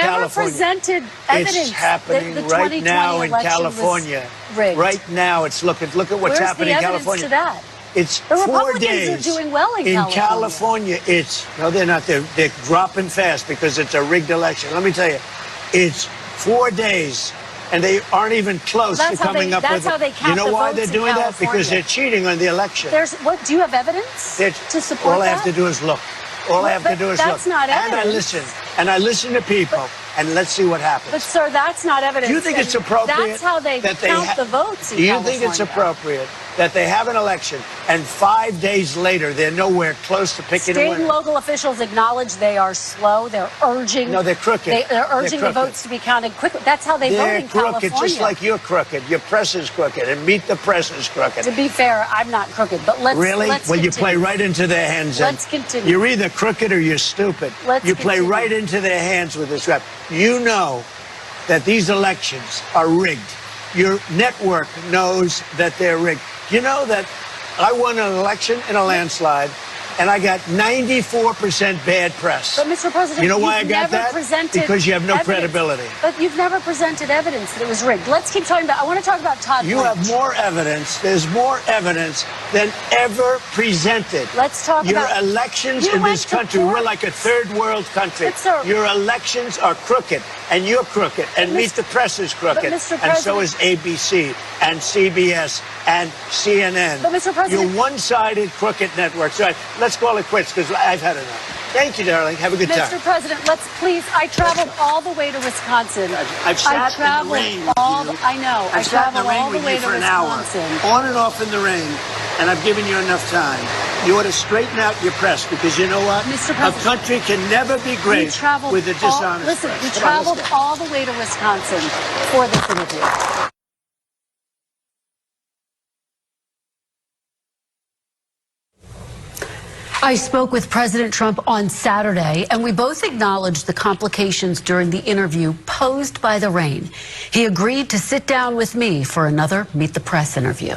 never California. presented evidence. It's happening that the right now in 2020 election California. was rigged. Right now, it's look at what's Where's happening the in evidence California. to that? It's The 4 Republicans days. are doing well in California. It's no, they're not. They're dropping fast because it's a rigged election. Let me tell you, it's 4 days. And they aren't even close to coming up with it. That's how they count You know the why votes they're doing in that? California. Because they're cheating on the election. Do you have evidence to support all I that? have to do is look. All I have to do is look. That's not evidence. And I listen to people, and let's see what happens. But, sir, that's not evidence. Do you think it's appropriate? That's how they count the votes in California. Do you think it's appropriate that they have an election and 5 days later they're nowhere close to picking a winner? State and local officials acknowledge they are slow. They're urging. No, they're crooked. They're urging the votes to be counted quickly. That's how they vote in California. They're crooked, just like you're crooked. Your press is crooked, and Meet the Press is crooked. To be fair, I'm not crooked, but let's Really? Let's Well, continue. you play right into their hands. Let's continue. You're either crooked or you're stupid. You play right into their hands with this rap. You know that these elections are rigged. Your network knows that they're rigged. You know that I won an election in a landslide, and I got 94% bad press. But, Mr. President, you know why I got that? Because you have no credibility. But you've never presented evidence that it was rigged. Let's keep talking about. I want to talk about Todd. You have more evidence. There's more evidence than ever presented. Let's talk about your elections in this country. We're like a third world country. Your elections are crooked, and you're crooked, and Meet the Press is crooked, and so is ABC and CBS and CNN. But, Mr. President, you're one-sided crooked networks. All right, let's call it quits because I've had enough. Thank you, darling. Have a good time. Mr. President, let's please. I traveled all the way to Wisconsin. I've sat in the rain with you. I know. I traveled all the way to Wisconsin. On and off in the rain, and I've given you enough time. You ought to straighten out your press because you know what? Mr. President, a country can never be great with a dishonest press. Listen, we traveled all the way to Wisconsin for this interview. I spoke with President Trump on Saturday, and we both acknowledged the complications during the interview posed by the rain. He agreed to sit down with me for another Meet the Press interview.